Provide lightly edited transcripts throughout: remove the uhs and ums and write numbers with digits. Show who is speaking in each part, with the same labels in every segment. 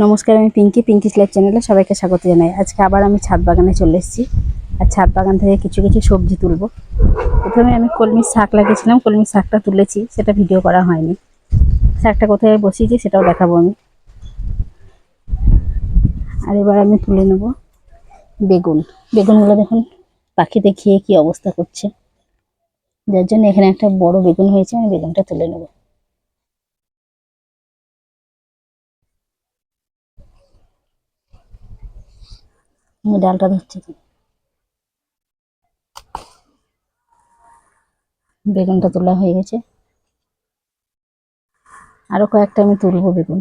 Speaker 1: নমস্কার, আমি পিঙ্কিস লাইফ চ্যানেলে সবাইকে স্বাগত জানাই। আজকে আবার আমি ছাদ বাগানে চলে এসেছি। আর ছাদ বাগান থেকে কিছু কিছু সবজি তুলব। প্রথমে আমি কলমির শাক লাগিয়েছিলাম, কলমির শাকটা তুলেছি, সেটা ভিডিও করা হয়নি। শাকটা কোথায় বসিয়েছি সেটাও দেখাবো আমি। আর এবার আমি তুলে নেব বেগুন। বেগুনগুলো দেখুন পাখিতে খেয়ে কি অবস্থা করছে, যার জন্য এখানে একটা বড় বেগুন হয়েছে। আমি বেগুনটা তুলে নেব। আমি ডালটা ধরছি, বেগুনটা তোলা হয়ে গেছে। আরো কয়েকটা আমি তুলবো বেগুন।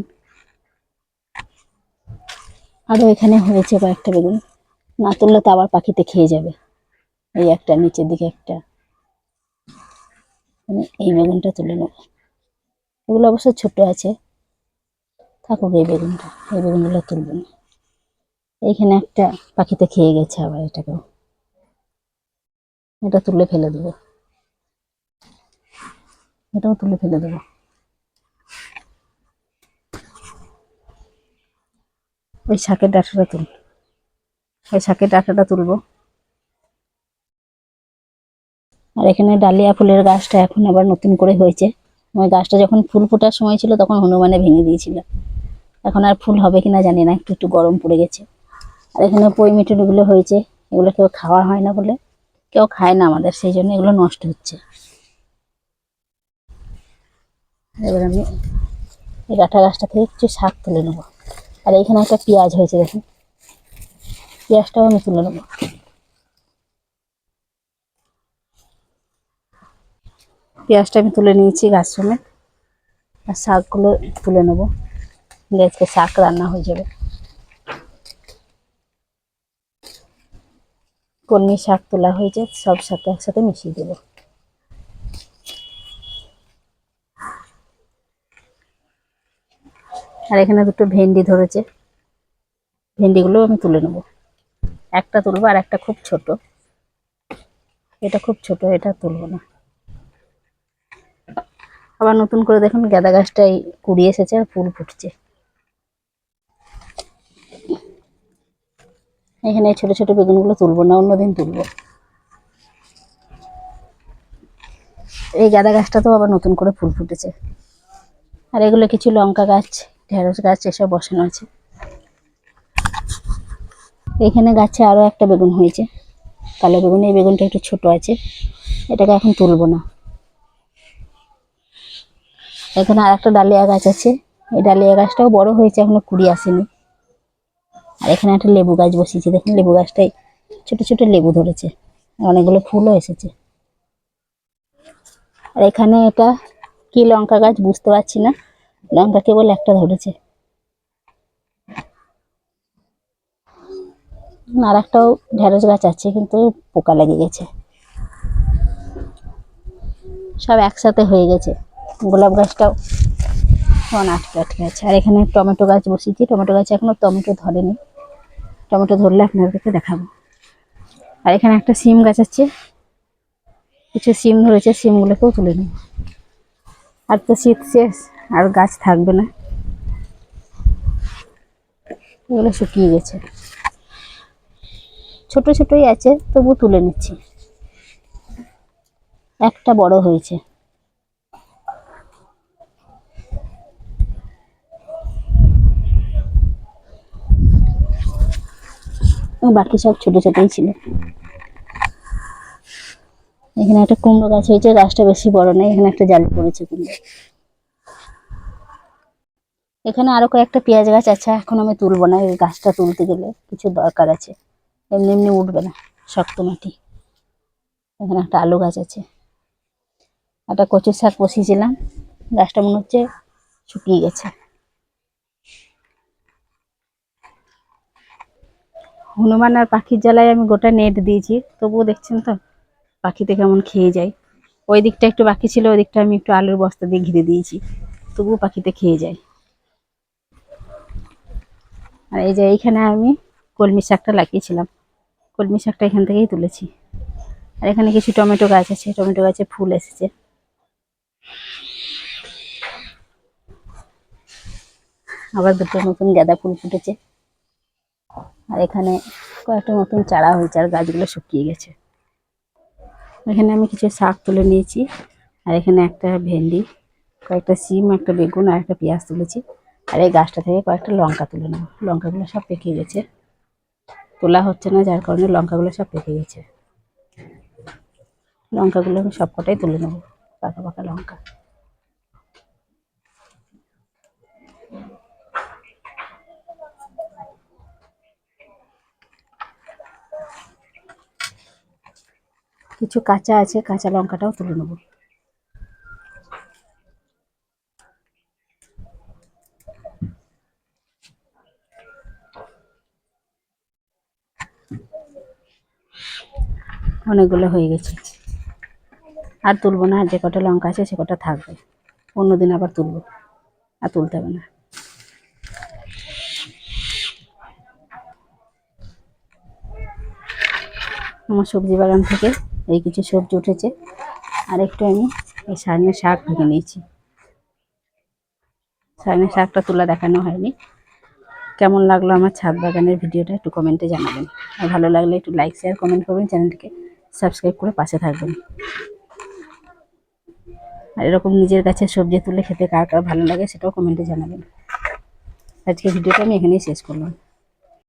Speaker 1: আরো এখানে হয়েছে কয়েকটা বেগুন, না তুললে তো আবার পাখিতে খেয়ে যাবে। এই একটা, নিচের দিকে একটা। এই বেগুনটা তুলে নেব। এগুলো অবশ্য ছোট আছে, থাকুক এই বেগুনটা। এই বেগুনগুলো তুলব না। এইখানে একটা পাখিতে খেয়ে গেছে, আবার এটাকেও, এটা তুলে ফেলে দেবো। এটাও তুলে ফেলে দেবো। ওই শাকের ডাঁটাটা ওই শাকের ডাঁটাটা তুলবো। আর এখানে ডালিয়া ফুলের গাছটা এখন আবার নতুন করে হয়েছে। ওই গাছটা যখন ফুল ফোটার সময় ছিল তখন হনুমানে ভেঙে দিয়েছিল। এখন আর ফুল হবে কিনা জানি না, একটু একটু গরম পড়ে গেছে। আর এখানে পই মিঠুনগুলো হয়েছে, এগুলো কেউ খাওয়া হয় না বলে, কেউ খায় না আমাদের, সেই জন্য এগুলো নষ্ট হচ্ছে। এবার আমি এই ডাঁটা গাছটা থেকে কিছু শাক তুলে নেবো। আর এইখানে একটা পেঁয়াজ হয়েছে, দেখুন, পেঁয়াজটাও আমি তুলে নেবো। পেঁয়াজটা আমি তুলে নিয়েছি গাছ সমেত। আর শাকগুলো তুলে নেবো, আজকে শাক রান্না হয়ে যাবে। কলমি শাক তোলা হয়েছে, সব সাথে একসাথে মিশিয়ে দেবো। আর এখানে দুটো ভেন্ডি ধরেছে, ভেন্ডিগুলো আমি তুলে নেবো। একটা তুলবো, আর একটা খুব ছোট, এটা খুব ছোট, এটা তুলবো না। আবার নতুন করে দেখুন গাঁদা গাছটাই কুড়ি এসেছে আর ফুল ফুটছে। এখানে ছোট ছোট বেগুনগুলো তুলবো না, অন্যদিন তুলবো। এই গাঁদা গাছটা তো আবার নতুন করে ফুল ফুটেছে। আর এগুলো কিছু লঙ্কা গাছ, ঢেঁড়স গাছ এসব বসানো আছে। এখানে গাছে আরো একটা বেগুন হয়েছে, কালো বেগুন। এই বেগুনটা একটু ছোট আছে, এটাকে এখন তুলবো না। এখানে আর একটা ডালিয়া গাছ আছে, এই ডালিয়া গাছটাও বড় হয়েছে, এখনো কুড়ি আসেনি। আর এখানে একটা লেবু গাছ বসিয়েছি, দেখুন লেবু গাছটাই ছোট ছোট লেবু ধরেছে, অনেকগুলো ফুলও এসেছে। আর এখানে এটা কি লঙ্কা গাছ বুঝতে পারছি না, লঙ্কা কেবল একটা ধরেছে। আর একটাও ঢেঁড়স গাছ আছে, কিন্তু পোকা লেগে গেছে। সব একসাথে হয়ে গেছে। গোলাপ গাছটাও এখন আটকে আটকে আছে। আর এখানে টমেটো গাছ বসিয়েছি, টমেটো গাছে এখনো টমেটো ধরেনি, টমেটো ধরলে আপনাদেরকে দেখাবো। আর এখানে একটা সিম গাছ আছে, কিছু সিম ধরেছে, সিমগুলোকেও তুলে নিই। আর তো শীত শেষ, আর গাছ থাকবে না, এগুলো শুকিয়ে গেছে। ছোট ছোটই আছে, তবু তুলে নিচ্ছি। একটা বড় হয়েছে। বাকি সব ছোট ছোটই ছিল। এখানে একটা কুমড়ো গাছ হয়েছে, গাছটা বেশি বড় নয়, এখানে একটা জালি পড়েছে কুমড়ো। এখানে আরো কয়েকটা পেঁয়াজ গাছ আছে, এখন আমি তুলবো না, এই গাছটা তুলতে গেলে কিছু দরকার আছে, এমনি এমনি উঠবে না, শক্ত মাটি। এখানে একটা আলু গাছ আছে, একটা কচুর শাক বসিয়েছিলাম, গাছটা মনে হচ্ছে শুকিয়ে গেছে। হনুমান আর পাখির জ্বালায় আমি গোটা নেট দিয়েছি, তবুও দেখছেন তো পাখিতে কেমন খেয়ে যায়। ওই দিকটা একটু বাকি ছিল, ওই দিকটা আমি একটু আলুর বস্তা দিয়ে ঘিরে দিয়েছি, তবুও পাখিতে খেয়ে যায়। আর এই যে এইখানে আমি কলমি শাকটা লাগিয়েছিলাম, কলমি শাকটা এখান থেকেই তুলেছি। আর এখানে কিছু টমেটো গাছ আছে, টমেটো গাছে ফুল এসেছে। আবার দুটো নতুন গাঁদা ফুল ফুটেছে। আর এখানে কয়েকটা নতুন চারা হয়েছে, আর গাছগুলো শুকিয়ে গেছে। এখানে আমি কিছু শাক তুলে নিয়েছি, আর এখানে একটা ভেন্ডি, কয়েকটা সিম, একটা বেগুন আর একটা পেঁয়াজ তুলেছি। আর এই গাছটা থেকে কয়েকটা লঙ্কা তুলে নেব। লঙ্কাগুলো সব পেকে গেছে, তোলা হচ্ছে না, যার কারণে লঙ্কাগুলো সব পেকে গেছে। লঙ্কাগুলো আমি সব কটাই তুলে নেব, পাকা পাকা লঙ্কা। কিছু কাঁচা আছে, কাঁচা লঙ্কাটাও তুলে নেব। অনেকগুলো হয়ে গেছে, আর তুলবো না। আর যে কটা লঙ্কা আছে সে কটা থাকবে, অন্যদিন আবার তুলবো, আর তুলতে হবে না। আমার সবজি বাগান থেকে এই কিছু সবজি উঠেছে, আর একটু আমি এই সজনে শাক ভেঙে নিয়েছি। সজনে শাকটা তোলা দেখানো হয়নি। কেমন লাগলো আমার ছাদ বাগানের ভিডিওটা একটু কমেন্টে জানাবেন, আর ভালো লাগলে একটু লাইক শেয়ার কমেন্ট করবেন, চ্যানেলটিকে সাবস্ক্রাইব করে পাশে থাকবেন। আর এরকম নিজের কাছে সবজি তুলে খেতে কার কার ভালো লাগে সেটাও কমেন্টে জানাবেন। আজকে ভিডিওটা আমি এখানেই শেষ করলাম।